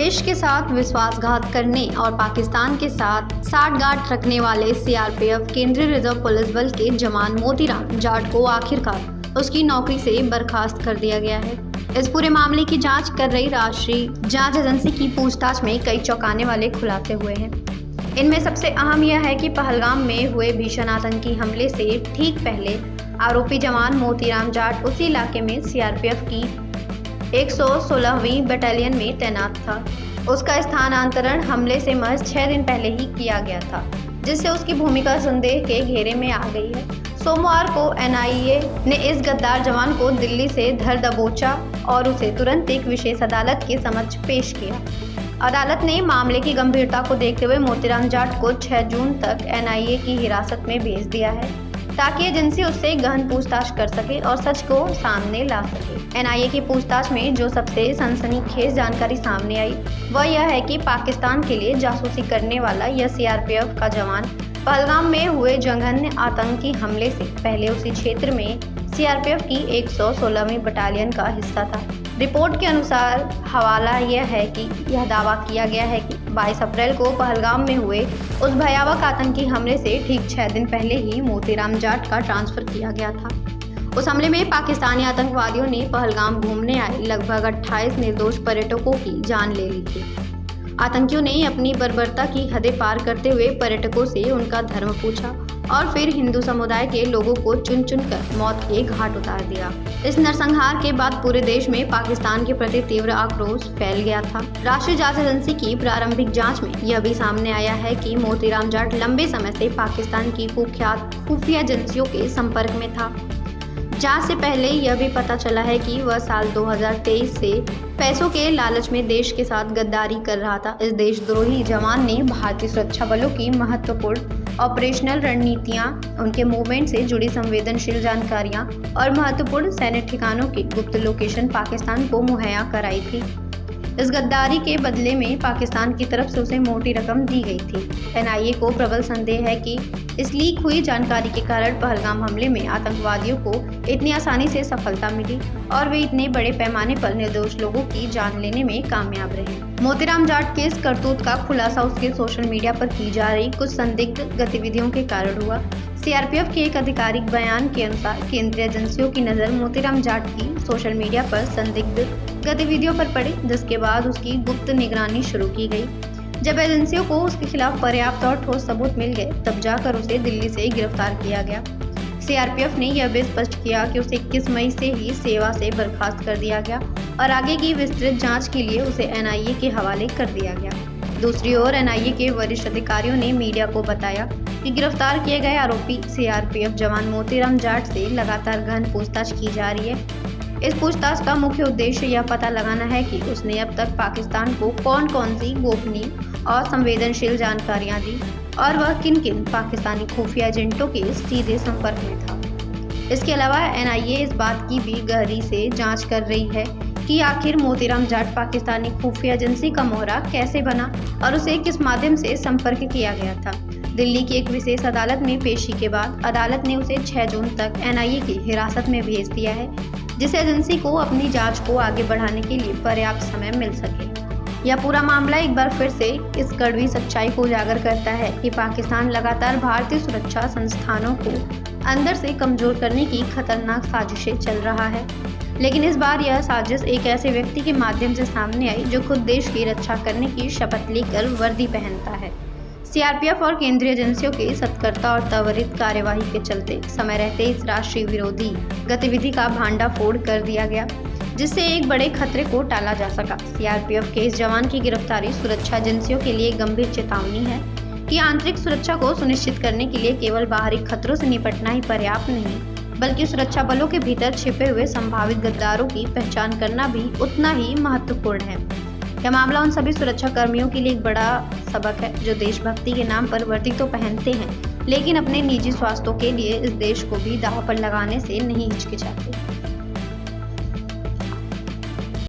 देश के साथ विश्वासघात करने और पाकिस्तान के साथ साठगांठ रखने वाले सीआरपीएफ केंद्रीय रिजर्व पुलिस बल के जवान मोतीराम जाट को आखिरकार उसकी नौकरी से बर्खास्त कर दिया गया है। इस पूरे मामले की जांच कर रही राष्ट्रीय जांच एजेंसी की पूछताछ में कई चौंकाने वाले खुलासे हुए हैं। इनमें सबसे अहम यह है कि पहलगाम में हुए भीषण आतंकी हमले से ठीक पहले आरोपी जवान मोतीराम जाट उसी इलाके में सीआरपीएफ की 116वीं बटालियन में तैनात था। उसका स्थानांतरण हमले से महज 6 दिन पहले ही किया गया था, जिससे उसकी भूमिका संदेह के घेरे में आ गई है। सोमवार को एनआईए ने इस गद्दार जवान को दिल्ली से धर दबोचा और उसे तुरंत एक विशेष अदालत के समक्ष पेश किया। अदालत ने मामले की गंभीरता को देखते हुए मोतीराम जाट को 6 जून तक एनआईए की हिरासत में भेज दिया है, ताकि एजेंसी उससे गहन पूछताछ कर सके और सच को सामने ला सके। एनआईए की पूछताछ में जो सबसे सनसनीखेज जानकारी सामने आई वह यह है कि पाकिस्तान के लिए जासूसी करने वाला यह सीआरपीएफ का जवान पहलगाम में हुए जघन्य आतंकी हमले से पहले उसी क्षेत्र में सीआरपीएफ की 116वीं बटालियन का हिस्सा था। रिपोर्ट के अनुसार हवाला यह है कि यह दावा किया गया है कि 22 अप्रैल को पहलगाम में हुए उस भयावह आतंकी हमले से ठीक 6 दिन पहले ही मोतीराम जाट का ट्रांसफर किया गया था। उस हमले में पाकिस्तानी आतंकवादियों ने पहलगाम घूमने आए लगभग 28 निर्दोष पर्यटकों की जान ले ली थी। आतंकियों ने अपनी बर्बरता की हदें पार करते हुए पर्यटकों से उनका धर्म पूछा और फिर हिंदू समुदाय के लोगों को चुन चुन कर मौत के घाट उतार दिया। इस नरसंहार के बाद पूरे देश में पाकिस्तान के प्रति तीव्र आक्रोश फैल गया था। राष्ट्रीय जांच एजेंसी की प्रारंभिक जांच में यह भी सामने आया है कि मोतीराम जाट लंबे समय से पाकिस्तान की कुख्यात खुफिया एजेंसियों के संपर्क में था। जांच से पहले यह भी पता चला है कि वह साल 2023 से पैसों के लालच में देश के साथ गद्दारी कर रहा था। इस देशद्रोही जवान ने भारतीय सुरक्षा बलों की महत्वपूर्ण ऑपरेशनल रणनीतियां, उनके मूवमेंट से जुड़ी संवेदनशील जानकारियां और महत्वपूर्ण सैन्य ठिकानों की गुप्त लोकेशन पाकिस्तान को मुहैया कराई थी। इस गद्दारी के बदले में पाकिस्तान की तरफ से उसे मोटी रकम दी गई थी। एनआईए को प्रबल संदेह है कि इस लीक हुई जानकारी के कारण पहलगाम हमले में आतंकवादियों को इतनी आसानी से सफलता मिली और वे इतने बड़े पैमाने पर निर्दोष लोगों की जान लेने में कामयाब रहे। मोतीराम जाट के इस करतूत का खुलासा उसके सोशल मीडिया पर की जा रही कुछ संदिग्ध गतिविधियों के कारण हुआ। सीआरपीएफ के एक आधिकारिक बयान के अनुसार केंद्रीय एजेंसियों की नज़र मोतीराम जाट की सोशल मीडिया पर संदिग्ध गतिविधियों पर पड़ी, जिसके बाद उसकी गुप्त निगरानी शुरू की गई। जब एजेंसियों को उसके खिलाफ पर्याप्त और ठोस सबूत मिल गए, तब जाकर उसे दिल्ली से गिरफ्तार किया गया। सीआरपीएफ ने यह भी स्पष्ट किया कि उसे 21 मई से ही सेवा से बर्खास्त कर दिया गया और आगे की विस्तृत जांच के लिए उसे एनआईए के हवाले कर दिया गया। दूसरी ओर एनआईए के वरिष्ठ अधिकारियों ने मीडिया को बताया कि गिरफ्तार किए गए आरोपी सीआरपीएफ जवान मोतीराम जाट से लगातार गहन पूछताछ की जा रही है। इस पूछताछ का मुख्य उद्देश्य यह पता लगाना है कि उसने अब तक पाकिस्तान को कौन कौन सी गोपनीय और संवेदनशील जानकारियां दी और वह किन किन पाकिस्तानी खुफिया एजेंटों के सीधे संपर्क में था। इसके अलावा एनआईए इस बात की भी गहरी से जांच कर रही है कि आखिर मोतीराम जाट पाकिस्तानी खुफिया एजेंसी का मोहरा कैसे बना और उसे किस माध्यम से संपर्क किया गया था। दिल्ली की एक विशेष अदालत में पेशी के बाद अदालत ने उसे 6 जून तक एनआईए की हिरासत में भेज दिया है, जिससे एजेंसी को अपनी जांच को आगे बढ़ाने के लिए पर्याप्त समय मिल सके। यह पूरा मामला एक बार फिर से इस कड़वी सच्चाई को उजागर करता है कि पाकिस्तान लगातार भारतीय सुरक्षा संस्थानों को अंदर से कमजोर करने की खतरनाक साजिशें चल रहा है। लेकिन इस बार यह साजिश एक ऐसे व्यक्ति के माध्यम से सामने आई जो खुद देश की रक्षा करने की शपथ लेकर वर्दी पहनता है। सीआरपीएफ और केंद्रीय एजेंसियों के सतर्कता और त्वरित कार्यवाही के चलते समय रहते इस राष्ट्रीय विरोधी गतिविधि का भांडाफोड़ कर दिया गया, जिससे एक बड़े खतरे को टाला जा सका। सीआरपीएफ के इस जवान की गिरफ्तारी सुरक्षा एजेंसियों के लिए गंभीर चेतावनी है कि आंतरिक सुरक्षा को सुनिश्चित करने के लिए केवल बाहरी खतरों से निपटना ही पर्याप्त नहीं, बल्कि सुरक्षा बलों के भीतर छिपे हुए संभावित गद्दारों की पहचान करना भी उतना ही महत्वपूर्ण है। यह मामला उन सभी सुरक्षा कर्मियों के लिए एक बड़ा सबक है जो देशभक्ति के नाम पर वर्दी तो पहनते हैं, लेकिन अपने निजी स्वास्थ्य के लिए इस देश को भी दांव पर लगाने से नहीं हिचकिचाते।